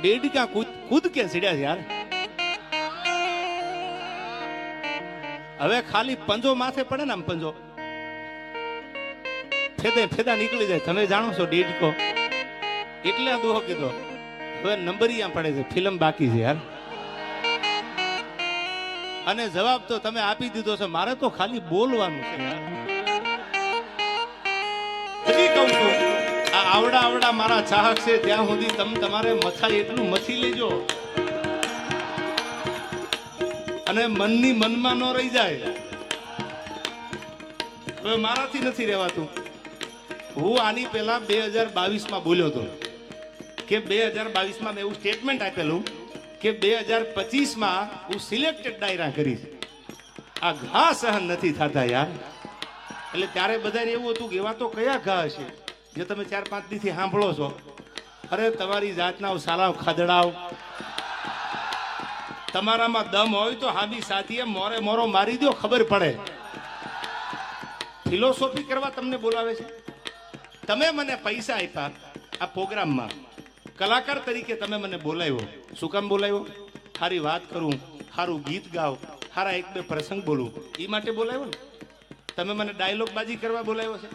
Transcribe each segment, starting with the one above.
डेढ़ कूद के सीढ़िया यार હવે ખાલી પંજો માથે પડે ને આમ પંજો ફેદે ફેદા નીકળી જાય. તમે જાણો છો ડેડકો એટલે આ દોહો કીધો. હવે નંબરિયા પડે છે, ફિલ્મ બાકી છે યાર. અને જવાબ તો તમે આપી દીધો છે, મારે તો ખાલી બોલવાનું છે યાર. હજી કહું છું આ આવડા આવડા મારા ચાહક છે ત્યાં સુધી તમે તમારે મથાય એટલું મથી લેજો અને મનની મનમાં ન રહી જાય. હવે મારાથી નથી રહેવાતું. હું આની પહેલા 2022 બોલ્યો હતો કે 2022 મેં એવું સ્ટેટમેન્ટ આપેલું કે 2025 હું સિલેક્ટેડ ડાયરા કરીશ. આ ઘા સહન નથી થતા યાર. એટલે ત્યારે બધાને એવું હતું કે એવા તો કયા ઘા હશે જે તમે 4-5 દીથી સાંભળો છો. અરે તમારી જાતના સાલાવ ખદડાવ, તમારામાં દમ હોય તો હાબી સાથીએ મોરે મોરો મારી દો, ખબર પડે. ફિલોસોફી કરવા તમને બોલાવે છે. તમે મને પૈસા આપ્યા આ પ્રોગ્રામમાં, કલાકાર તરીકે તમે મને બોલાવ્યો. શું કામ બોલાવ્યો? સારી વાત કરું, સારું ગીત ગાવ, સારા 1-2 પ્રસંગ બોલું, એ માટે બોલાવ્યો ને. તમે મને ડાયલોગ બાજી કરવા બોલાવ્યો છે.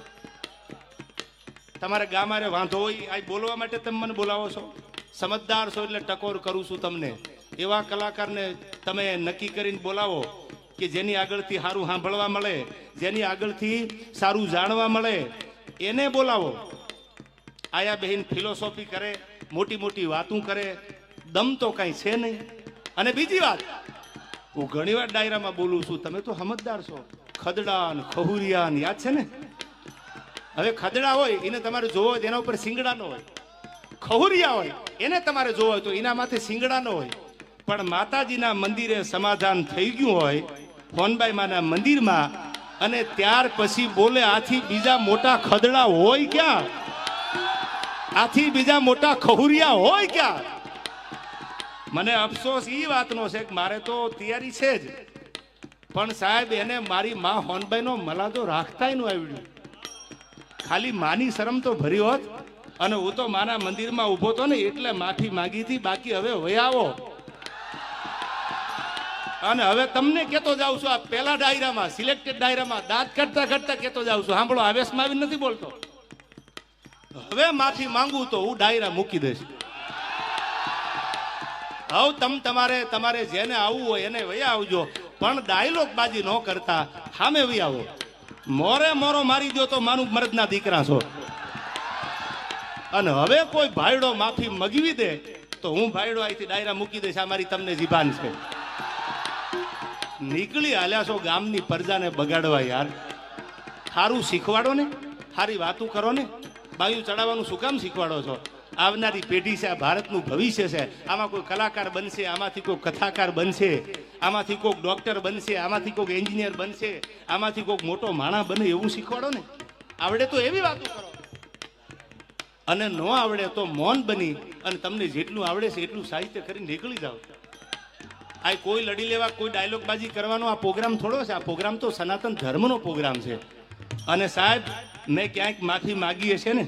તમારે ગામારે વાંધો હોય આ બોલવા માટે તમે મને બોલાવો છો. સમજદાર છો એટલે ટકોર કરું છું તમને. એવા કલાકારને તમે નક્કી કરીને બોલાવો કે જેની આગળથી સારું સાંભળવા મળે, જેની આગળથી સારું જાણવા મળે, એને બોલાવો. આયા બહેન ફિલોસોફી કરે, મોટી મોટી વાતું કરે, દમ તો કાંઈ છે નહીં. અને બીજી વાત, હું ઘણી વાર ડાયરામાં બોલું છું, તમે તો સમજદાર છો. ખદડા ને ખહુરિયા યાદ છે ને. હવે ખદડા હોય એને તમારે જોવો હોય એના ઉપર સિંગડા ન હોય. ખહુરિયા હોય એને તમારે જોવો હોય તો એના માથે સિંગડા ન હોય. પણ માતાજીના મંદિરે સમાધાન થઈ ગયું હોય ફોનબાઈ માના મંદિરમાં, અને ત્યાર પછી બોલે આથી બીજા મોટા ખદડા હોય ક્યાં? આથી બીજા મોટા ખહુરિયા હોય ક્યાં? મને અફસોસ એ વાતનો છે કે મારે તો તૈયારી છે જ, પણ સાહેબ એને મારી માં હોનબાઈનો મલાદો રાખતાય ન આવડ્યું. ખાલી માની શરમ તો ભરી હોત. અને હું તો માના મંદિરમાં ઊભો તો ને એટલે માફી માંગી હતી. બાકી હવે વયાવો. અને હવે તમને કેતો જાઉં છું, આ પેલા ડાયરામાં સિલેક્ટેડ ડાયરામાં દાંત કરતા કરતા કેતો જાઉં છું. સાંભળો, આવેશમાં આવી નથી બોલતો. હવે માફી માંગુ તો હું ડાયરા મૂકી દઈશ. હવે તમારે જેને આવવું હોય એને વયા આવજો, પણ ડાયલોગ બાજી ન કરતા સામે વહી આવો. મોરે મોરો મારી દો તો માનું મરદના દીકરા છો. અને હવે કોઈ ભાઈડો માફી મગવી દે તો હું ભાઈડો અહીંથી ડાયરા મૂકી દઈશ. આ મારી તમને જીભાન છે. નીકળી હાલ્યા છો ગામની પ્રજાને બગાડવા યાર. સારું શીખવાડો ને, સારી વાતું કરો ને. બાયું ચડાવવાનું શું કામ શીખવાડો છો? આવનારી પેઢી છે, આ ભારતનું ભવિષ્ય છે. આમાં કોઈ કલાકાર બનશે, આમાંથી કોઈ કથાકાર બનશે, આમાંથી કોઈક ડોક્ટર બનશે, આમાંથી કોઈક એન્જિનિયર બનશે, આમાંથી કોઈક મોટો માણસ બને એવું શીખવાડો ને. આવડે તો એવી વાતો કરો, અને ન આવડે તો મૌન બની અને તમને જેટલું આવડે છે એટલું સાહિત્ય કરીને નીકળી જાઓ. આ કોઈ લડી લેવા, કોઈ ડાયલોગ બાજી કરવાનો આ પ્રોગ્રામ થોડો છે. આ પ્રોગ્રામ તો સનાતન ધર્મનો પ્રોગ્રામ છે. અને સાહેબ મેં ક્યાંક માફી માગી હશે ને,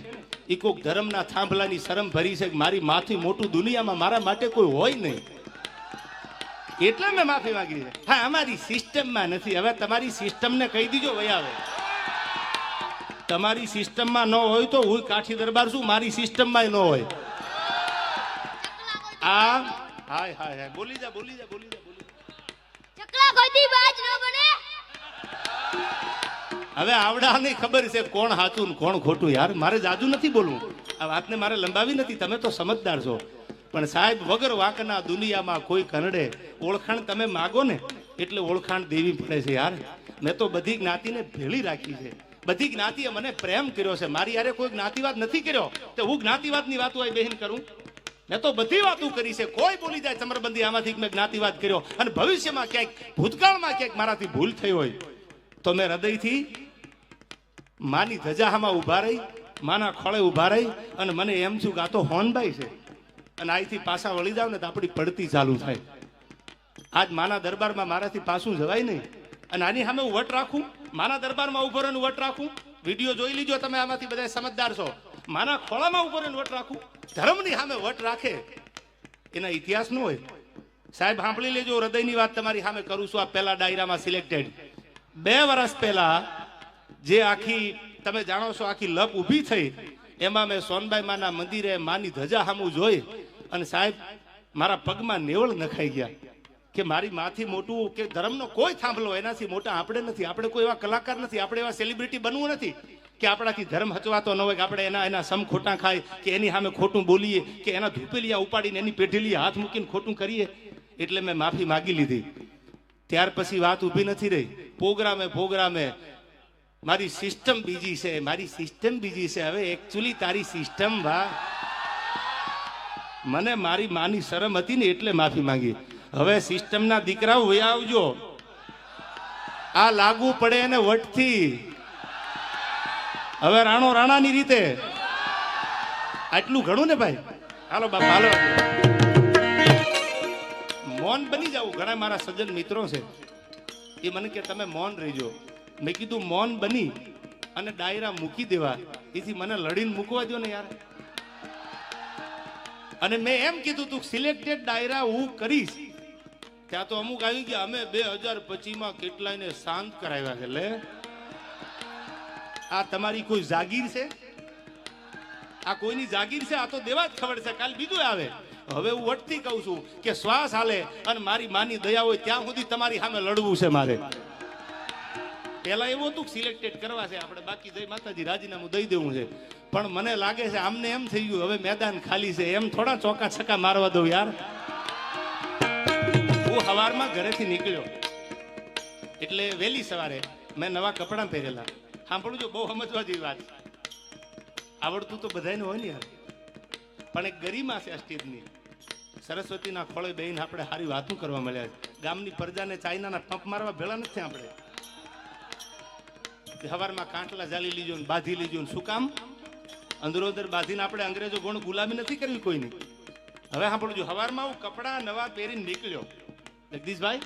એ કોઈક ધર્મના થાંભલાની શરમ ભરી છે કે મારી માથી મોટું દુનિયામાં મારા માટે કોઈ હોય નહીં, એટલે મેં માફી માંગી છે. હા, અમારી સિસ્ટમમાં નથી. હવે તમારી સિસ્ટમને કહી દીજો વહી આવે. તમારી સિસ્ટમમાં ન હોય તો હું કાઠી દરબાર છું, મારી સિસ્ટમમાં ન હોય. આ હાય હાય હાય બોલી જા. ચકલા ગોદી બાજ ન બને. હવે આવડાની ખબર છે કોણ સાચું ને કોણ ખોટું યાર. મારે જાજુ નથી બોલવું, આ વાતને મારે લંબાવી નથી. તમે તો સમજદાર છો. પણ સાહેબ વગર વાંકના દુનિયામાં કોઈ કનડે. ઓળખાણ તમે માગો ને એટલે ઓળખાણ દેવી પડે છે યાર. મેં તો બધી જ્ઞાતિને ભેળી રાખી છે. બધી જ્ઞાતિએ મને પ્રેમ કર્યો છે. મારી યારે કોઈ જ્ઞાતિવાદ નથી કર્યો તો હું જ્ઞાતિવાદની વાતો અહીં બહેન કરું? મેં તો બધી વાતો કરી છે. કોઈ બોલી જાય ચમરબંધી આમાંથી મેં જ્ઞાતિવાદ કર્યો, અને ભવિષ્યમાં ક્યાંક ભૂતકાળમાં ક્યાંક મારાથી ભૂલ થઈ હોય તો મેં હૃદયથી માની ધજામાં ઊભા રહી, માના ખોળે ઊભા રહી અને મને એમ છું કે આ તો હોનબાઈ છે. અને અહીંથી પાછા વળી જાવ ને તો આપણી પડતી ચાલુ થાય. આજ માના દરબારમાં મારાથી પાછું જવાય નહીં. અને આની સામે હું વટ રાખું, માના દરબારમાં ઉભો રહીને વટ રાખું. વિડીયો જોઈ લીજો તમે, આમાંથી બધા સમજદાર છો. માના ખોળામાં ઉભો રહીને વટ રાખું. ધર્મની સામે વટ રાખે એના ઇતિહાસ નો હોય. સાહેબ સાંભળી લેજો, હૃદયની વાત તમારી સામે કરું છું. આ પહેલા ડાયરામાં સિલેક્ટેડ 2 વર્ષ પહેલા જે આખી તમે જાણો છો આખી લપ ઊભી થઈ, એમાં મેં સોનબાઈ માના મંદિરે માની ધજા સામું જોઈ અને સાહેબ મારા પગમાં નેવળ નખાઈ ગયા કે મારી માથી મોટું કે ધર્મનો કોઈ થાંભલો એનાથી મોટા આપણે નથી. આપણે કોઈ એવા કલાકાર નથી, આપણે એવા સેલિબ્રિટી બનવું નથી કે આપણાથી ધર્મ હચવાતો ન હોય, કે આપણે એના સમ ખોટા ખાય કે એની સામે ખોટું બોલીએ કે એના ધૂપેલિયા ઉપાડીને એની પેઢીલી હાથ મૂકીને ખોટું કરીએ. એટલે મેં માફી માગી લીધી. ત્યાર પછી વાત ઊભી નથી રહી. પ્રોગ્રામે મારી સિસ્ટમ બીજી છે, મારી સિસ્ટમ બીજી છે. હવે એકચ્યુઅલી તારી સિસ્ટમ વા મને મારી માની શરમ હતી ને એટલે માફી માંગી. હવે સિસ્ટમના દીકરાઓ વયા આવજો, આ લાગુ પડે એને વટથી. હવે રાણો રાણાની રીતે આટલું ઘણું ને ભાઈ. હાલો બાપા હાલો, મૌન બની જાવ. ઘણા મારા સજ્જન મિત્રો છે એ મને કે તમે મૌન રહીજો. મેં કીધું મૌન બની અને ડાયરા મૂકી દેવા એથી મને લડીને મૂકવા દો ને યાર. અને મેં એમ કીધું તું સિલેક્ટેડ ડાયરા હું કરીશ. ત્યાં તો અમુક આવી ગયા અમે 2025 કેટલાયને શાંત કરાવ્યા છે. લે આ તમારી કોઈ જાગીર છે? આ કોઈની જાગીર છે? આ તો દેવા જ ખબર છે, કાલ બીજું આવે. હવે હું વટથી કહું છું કે શ્વાસ હાલે અને મારી માની દયા હોય ત્યાં સુધી તમારી સામે લડવું છે મારે. પેલા એવું હતું સિલેક્ટેડ કરવા છે આપણે, બાકી જય માતાજી રાજીનામું દઈ દેવું છે. પણ મને લાગે છે આમને એમ થઈ ગયું હવે મેદાન ખાલી છે, એમ થોડા ચોકા છક્કા મારવા દઉં યાર. હું સવારમાં ઘરેથી નીકળ્યો એટલે વહેલી સવારે મેં નવા કપડાં પહેરેલા. સાંભળું જો, બહુ સમજવા જેવી વાત. આવડતું તો બધાને હોય ને યાર, પણ એક ગરિમા છે આ સ્ટેજની. સરસ્વતીના ખોળે બેહીને આપણે સારી વાતું કરવા મળ્યા છે. ગામની પ્રજાને ચાઇનાના પંપ મારવા ભેળા નથી આપણે. સવારમાં કાંટલા જાલી લીજો ને બાંધી લીજો ને શું કામ? અંદરોદર બાંધીને આપણે અંગ્રેજો ગોણ ગુલામી નથી કરવી કોઈની. હવે સાંભળજો, સવારમાં હું કપડા નવા પહેરીને નીકળ્યો જગદીશભાઈ,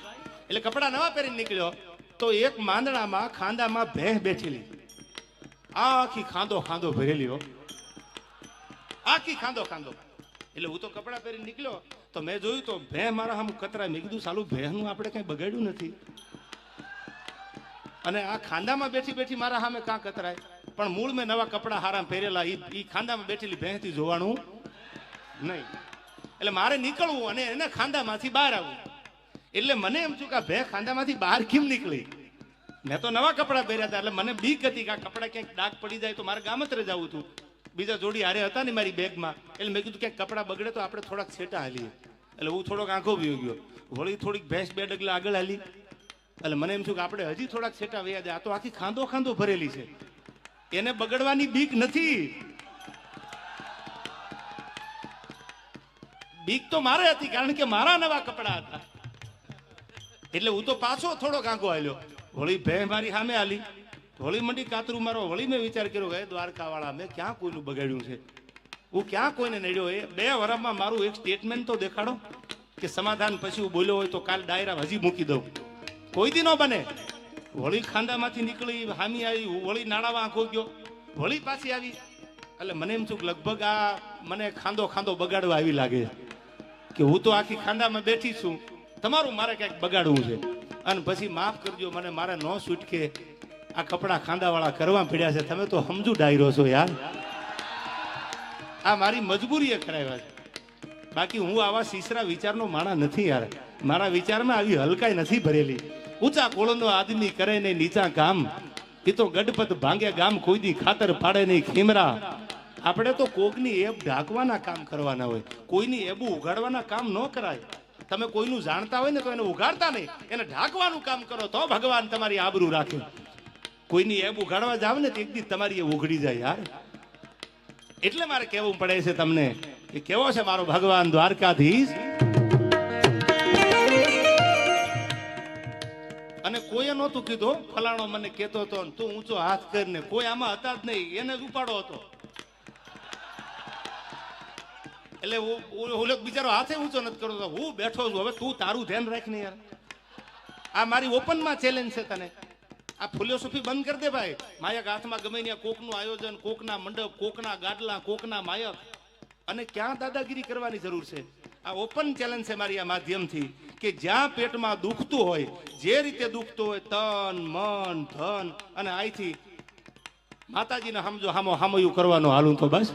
એટલે કપડા નવા પહેરીને નીકળ્યો તો એક માંદણામાં ખાંદામાં ભેંસ બેઠેલી, આખી ખાંદો ભરેલી હો, આખી ખાંદો. એટલે હું તો કપડા પહેરીને નીકળ્યો તો મેં જોયું તો ભેંસ મારા સામે કતરાય. મેં કીધું સાલું ભેંસનું આપણે કઈ બગાડ્યું નથી અને આ ખાંદામાં બેઠી મારા સામે કાં કતરાય. પણ મૂળ મેં નવા કપડા હારા પહેરેલા, એ ખાંદામાં બેઠેલી ભેંસથી જોવાનું નહીં. એટલે મારે નીકળવું અને એને ખાંદામાંથી બહાર આવવું. એટલે મને એમ છું કે ભેં ખાંદામાંથી બહાર કેમ નીકળી? મેં તો નવા કપડા પહેર્યા હતા એટલે મને બીક હતી કે આ કપડા ક્યાંક ડાઘ પડી જાય તો મારે ગામત્રે જવું હતું. બીજા જોડી હારે હતા ને મારી બેગમાં, એટલે મેં કીધું ક્યાંક કપડા બગડે તો આપણે થોડાક છેટા હાલીએ. એટલે હું થોડોક આંખો વયો ગયો, વળી થોડીક ભેંસ 2 ડગલા આગળ હાલી. એટલે મને એમ છું કે આપણે હજી થોડાક છેટા વયા જાય. આ તો આખી ખાંદો ભરેલી છે, એને બગડવાની બીક નથી. બીક તો મારે હતી કારણ કે મારા નવા કપડા હતા. એટલે હું તો પાછો થોડો આંખો હાલ્યો, વળી ભેંસ મારી સામે હાલી, વળી મંડી કાતરું મારો. વળી મેં વિચાર કર્યો કે દ્વારકા વાળા મેં ક્યાં કોઈનું બગાડ્યું છે, હું ક્યાં કોઈને નડ્યો? એ 2 વર્ષમાં મારું એક સ્ટેટમેન્ટ તો દેખાડો કે સમાધાન પછી હું બોલ્યો હોય તો કાલ ડાયરા હજી મૂકી દઉં. કોઈ દી ન બને. વળી ખાંદામાંથી નીકળી હામી આવી, વળી નાળામાં આંખો ગયો, વળી પાછી આવી. એટલે મને એમ છું કે લગભગ આ મને ખાંદો બગાડવા આવી લાગે કે હું તો આખી ખાંદામાં બેઠી છું, તમારું મારે ક્યાંક બગાડવું છે. અને પછી માફ કરજો મને, મારે ન છૂટકે આ કપડા ખાંદાવાળા કરવા પડ્યા છે. તમે તો સમજુ ડાયરો છો યાર, આ મારી મજબૂરીએ કરાવ્યા છે. બાકી હું આવા સીસરા વિચારનો માણસ નથી યાર. મારા વિચારમાં આવી હલકાઈ નથી ભરેલી. ઊંચા કોળનો આદમી કરે નહીં નીચા કામ, એ તો ગડપત ભાંગે ગામ કોઈ દી ખાતર પાડે નહીં ખીમરા. આપણે તો કોકની એબ ઢાંકવાના કામ કરવાના હોય, કોઈની એબું ઉગાડવાના કામ ન કરાય. તમે કોઈનું જાણતા હોય ને તો એને ઉગાડતા નહીં, એને ઢાંકવાનું કામ કરો તો ભગવાન તમારી આબરૂ રાખે. કોઈની એબ ઉગાડવા જાવ ને તો એક દી તમારી એ ઉઘડી જાય યાર. એટલે મારે કહેવું પડે છે તમને કે કેવો છે મારો ભગવાન દ્વારકાધીશ. અને કોઈએ નહોતું કીધું ફલાણો મને કહેતો હતો તું ઊંચો હાથ કરીને, કોઈ આમાં હતા જ નહીં, એને જ ઉપાડો હતો. એટલે હું બિચારો હાથે ઊંચો નથી કરતો, હું બેઠો છું. હવે તું તારું ધ્યાન રાખ ને યાર. આ મારી ઓપનમાં ચેલેન્જ છે તને. આ ફિલોસોફી બંધ કરી દે ભાઈ. માયક હાથમાં ગમે ત્યાં કોકનું આયોજન, કોકના મંડપ, કોકના ગાડલા, કોકના માયક, અને ક્યાં દાદાગીરી કરવાની જરૂર છે? આ ઓપન ચેલેન્જ છે મારી આ માધ્યમથી કે જ્યાં પેટમાં દુખતું હોય, જે રીતે દુખતું હોય, તન મન ધન અને આઈથી માતાજીને સમજો હામયું કરવાનું હાલું તો બસ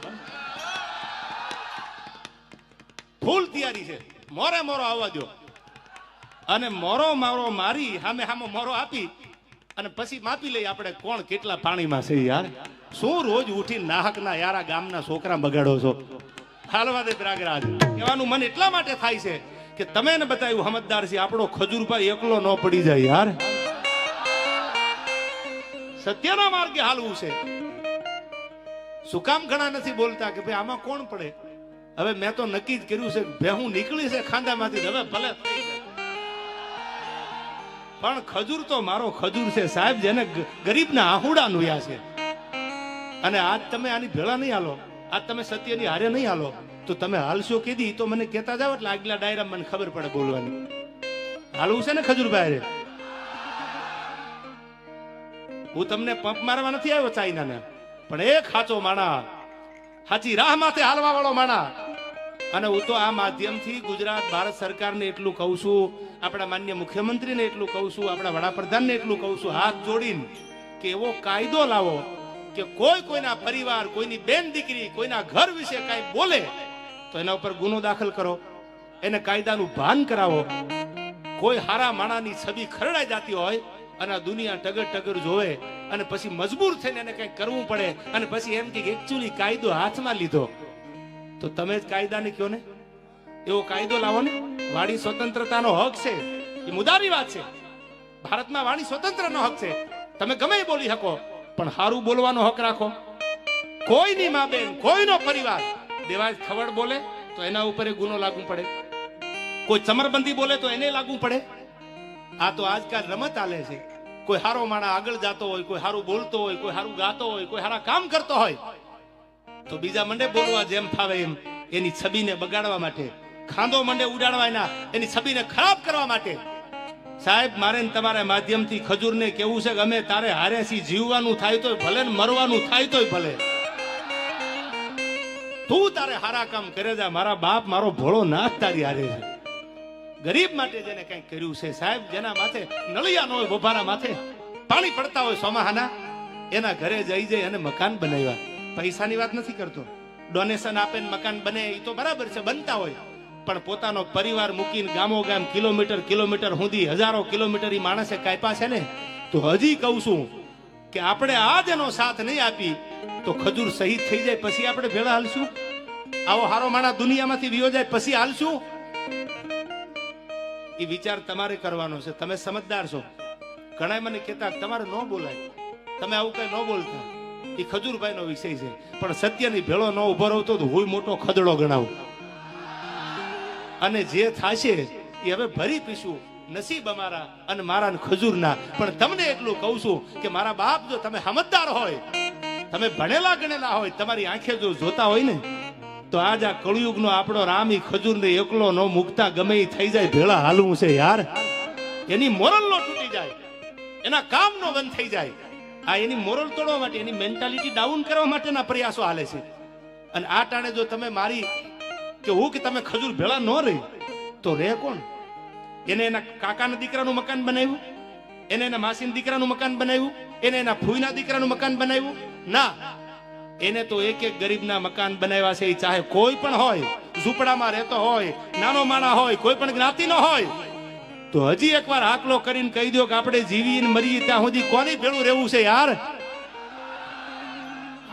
ફૂલ તૈયારી છે. મોરે મોરો આવવા દો અને મોરો મારો મારી સામે મોરો આપી અને પછી માપી લઈ આપણે કોણ કેટલા પાણીમાં છે. યાર શું રોજ ઉઠી નાહકના યારા ગામના છોકરા બગાડો છો. હાલવા દે પ્રયાગરાજ કહેવાનું મન એટલા માટે થાય છે કે તમે ને બતાવ્યું સમજદાર છે, આપણો ખજૂરભાઈ એકલો ન પડી જાય. યાર સત્યના માર્ગે હાલવું છે. શું કામ ઘણા નથી બોલતા કે ભાઈ આમાં કોણ પડે? હવે મેં તો નક્કી જ કર્યું છે ભેહું નીકળી છે ખાંદામાંથી, હવે ભલે પણ ખજૂર તો મારો ખજૂર છે સાહેબ, જેને ગરીબના આહુડા નુયા છે. અને આજ તમે આની ભેળા નહીં હાલો, આજ તમે સત્યની હારે નહીં હાલો, તો તમે હાલશો કીધી તો મને કહેતા જાવ એટલે આગલા ડાયરા મને ખબર પડે બોલવાની. હાલવું છે ને ખજૂરભાઈ? હું તમને પંપ મારવા નથી આવ્યો ચાઇનાને, પણ એક સાચો માણા, સાચી રાહ માથે હાલવા વાળો માણા. અને હું તો આ માધ્યમથી ગુજરાત ભારત સરકારને એટલું કહું છું, આપણા માન્ય મુખ્યમંત્રીને એટલું કહું છું, આપણા વડાપ્રધાનને એટલું કહું છું, હાથ જોડીને કે એવો કાયદો લાવો કે કોઈના પરિવાર, કોઈની બેન દીકરી, કોઈના ઘર વિશે કાંઈ બોલે તો એના ઉપર ગુનો દાખલ કરો, એને કાયદાનું ભાન કરાવો. કોઈ હારા માણાની છબી ખરડાઈ જતી હોય અને દુનિયા ટગર ટગર જોવે અને પછી મજબૂર થઈને એને કંઈક કરવું પડે અને પછી એમ કે એકચ્યુઅલી કાયદો હાથમાં લીધો, તો તમે જ કાયદાને કહો ને. એવો કાયદો લાવો ને. વાણી સ્વતંત્રતાનો હક છે, એ મુદ્દાની વાત છે. ભારતમાં વાણી સ્વતંત્રનો હક છે, તમે ગમે એ બોલી શકો, પણ સારું બોલવાનો હક રાખો. કોઈની મા બેન, કોઈનો પરિવાર દેવાજ ખવડ બોલે તો એના ઉપર ગુનો લાગુ પડે, કોઈ ચમરબંધી બોલે તો એને લાગુ પડે. આ તો આજકાલ રમત આલે છે. કોઈ હારો માણા આગળ જાતો હોય, કોઈ હારું બોલતો હોય, કોઈ હારું ગાતો હોય, કોઈ હારા કામ કરતો હોય તો બીજા મંડે બોલવા જેમ ફાવે એમ, એની છબીને બગાડવા માટે, ખાંદો મંડે ઉડાડવા એની છબીને ખરાબ કરવા માટે. સાહેબ મારે તમારા માધ્યમથી ખજૂરને કેવું છે કે અમે તારે હારે સી, જીવવાનું થાય તોય ભલે ને મરવાનું થાય તોય ભલે, તું તારે હારા કામ કરે જા. મારા બાપ મારો ભોળો નાથ તારી હારે છે. ગરીબ માટે જેને કંઈક કર્યું છે સાહેબ, જેના માથે નળિયા ન હોય, બોભારા માથે પાણી પડતા હોય સોમાહાના, એના ઘરે જઈ જઈ અને મકાન બનાવ્યા. પૈસાની વાત નથી કરતો, ડોનેશન આપે મકાન બને એ તો બરાબર છે, બનતા હોય, પણ પોતાનો પરિવાર મૂકીને ગામો ગામ કિલોમીટર સુધી હજારો કિલોમીટર માણસે કાપ્યા છે ને. તો હજી કહું છું કે આપણે આજ એનો સાથ નહીં આપી તો ખજૂર શહીદ થઈ જાય પછી આપણે ભેળા હાલશું? આવો હારો માણા દુનિયામાંથી વિયો જાય પછી હાલશું? એ વિચાર તમારે કરવાનો છે. તમે સમજદાર છો. ઘણા મને કહેતા તમારે ન બોલાય, તમે આવું કઈ ન બોલતા. એ ખજૂરભાઈ નો વિષય છે, પણ સત્યની ભેળો ન ઉભો રહતો તો હું મોટો ખદડો ગણાવું. અને જે થશે એ હવે ભરી પીશું, નસીબ અમારા અને મારા ખજૂરના. પણ તમને એટલું કહું છું કે મારા બાપ, જો તમે સમજદાર હોય, તમે ભણેલા ગણેલા હોય, તમારી આંખે જો જોતા હોય ને, તો આજ આ કળિયુગનો આપણો રામ ઈ ખજૂરને એકલો ન મુકતા ગમે એ થઈ જાય ભેળા હાલવું છે. યાર એની મોરલ નો તૂટી જાય, એના કામ નો બંધ થઈ જાય. આ એની મોરલ તોડવા માટે, એની મેન્ટાલિટી ડાઉન કરવા માટેના પ્રયાસો હાલે છે. અને આ ટાણે જો તમે મારી કે હું કે તમે ખજૂર ભેળા ન રહી તો રે કોણ? એને એના કાકાના દીકરાનું મકાન બનાવ્યું, એને એના માસીના દીકરાનું મકાન બનાવ્યું, એને એના ફૂઈના દીકરાનું મકાન બનાવ્યું? ના, એને તો એક એક ગરીબના મકાન બનાવ્યા છે. ચાહે કોઈ પણ હોય, ઝૂંપડામાં રહેતો હોય, નાનો માણા હોય, કોઈ પણ જ્ઞાતિનો હોય, તો હજી એકવાર આકલો કરીને કહી દો કે આપણે જીવીને મરીએ ત્યાં સુધી કોની ભેળું રહેવું છે? યાર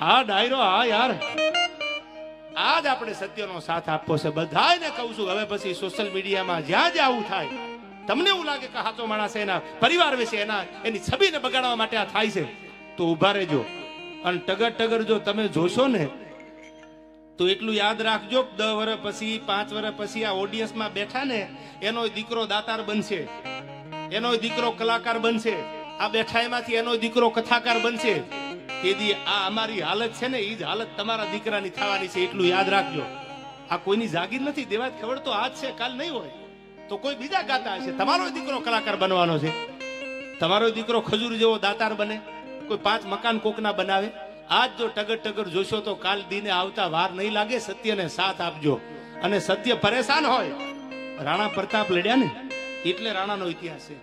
હા ડાયરો, હા યાર, આજ આપણે સત્યનો સાથ આપવો છે. બધાને કહું છું હવે પછી સોશિયલ મીડિયામાં જ્યાં જ્યાં આવું થાય, તમને એવું લાગે કે સાચો માણસ એના પરિવાર વિશે એની છબીને બગાડવા માટે આ થાય છે, તો ઉભા રહેજો. અને ટગર જો તમે જોશો ને તો એટલું યાદ રાખજો, 10 વર્ષ પછી 5 વર્ષ પછી આ ઓડિયન્સમાં બેઠા ને, એનો દીકરો દાતાર બનશે, એનો દીકરો કલાકાર બનશે, આ બેઠા એમાંથી એનો દીકરો કથાકાર બનશે. તેથી આ અમારી હાલત છે ને, એ જ હાલત તમારા દીકરાની થવાની છે. એટલું યાદ રાખજો. આ કોઈની જાગીર નથી. દેવાજ ખબર તો આજ છે, કાલ નહીં હોય તો કોઈ બીજા ગાતા હશે. તમારો દીકરો કલાકાર બનવાનો છે, તમારો દીકરો ખજૂર જેવો દાતાર બને, કોઈ 5 મકાન કોકના બનાવે. આજ જો ટગર જોશો તો કાલ દીને આવતા વાર નહીં લાગે. સત્યને સાથ આપજો. અને સત્ય પરેશાન હોય. રાણા પ્રતાપ લડ્યા ને એટલે રાણાનો ઇતિહાસ છે.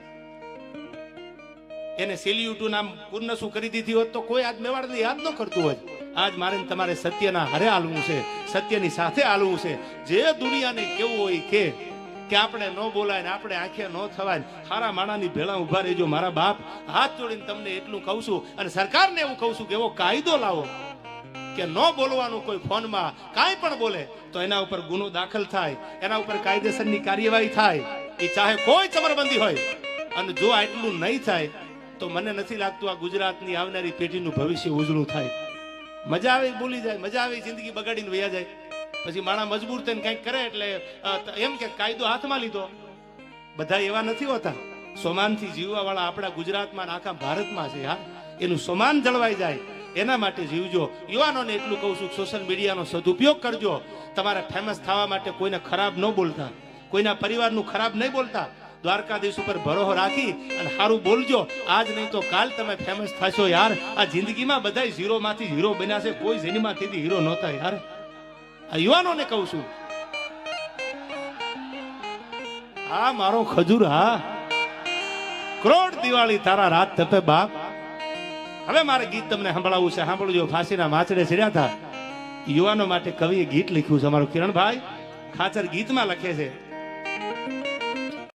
એને સેલ્યુટનું નામ પૂર્ણ શું કરી દીધી હોત તો કોઈ આજ મેવાડને યાદ ન કરતું હોય. આજ મારે ને તમારે સત્યના હારે હાલવું છે, સત્યની સાથે હાલવું છે. જે દુનિયાને કેવું હોય કે આપણે ન બોલાય ને આપણે આંખે ન થવાય, હારા માણાની ભેળા ઉભા રહેજો. મારા બાપ હાથ જોડીને તમને એટલું કહું છું, અને સરકારને એવું કહું છું કે એવો કાયદો લાવો કે ન બોલવાનું. કોઈ ફોનમાં કાંઈ પણ બોલે તો એના ઉપર ગુનો દાખલ થાય, એના ઉપર કાયદેસરની કાર્યવાહી થાય. એ ચાહે કોઈ ચમરબંધી હોય. અને જો આટલું નહીં થાય તો મને નથી લાગતું આ ગુજરાતની આવનારી પેઢીનું ભવિષ્ય ઉજળું થાય. મજા આવે બોલી જાય, મજા આવે જિંદગી બગાડીને વયા જાય. પછી માણા મજબૂર થઈને કંઈક કરે એટલે એમ કે કાયદો હાથમાં લીધો. બધા એવા નથી હોતા. સોમાનથી જીવવા વાળા આપણા ગુજરાતમાં આખા ભારતમાં છે. હા, એનું સોમાન જળવાઈ જાય એના માટે જીવજો. યુવાનોને એટલું કહું છું, સોશિયલ મીડિયાનો સદુપયોગ કરજો. તમારે ફેમસ થવા માટે કોઈને ખરાબ ન બોલતા, કોઈના પરિવારનું ખરાબ નહીં બોલતા. દ્વારકાધીશ ઉપર ભરોસો રાખી અને સારું બોલજો. આજ નહીં તો કાલ તમે ફેમસ થશો યાર. આ જિંદગીમાં બધા ઝીરો માંથી હીરો બન્યા છે, કોઈ સિનેમાથી હીરો નહોતા યાર. આ યુવાનોને કહું છું. હા મારો ખજૂર, હા કરોડ દિવાળી તારા રાત તપે બાપ. હવે મારે ગીત તમને સંભળાવવું છે, સાંભળજો. ફાંસીના માચડે ચડ્યા હતા યુવાનો માટે કવિએ ગીત લખ્યું છે. અમારો કિરણભાઈ ખાચર ગીતમાં લખે છે,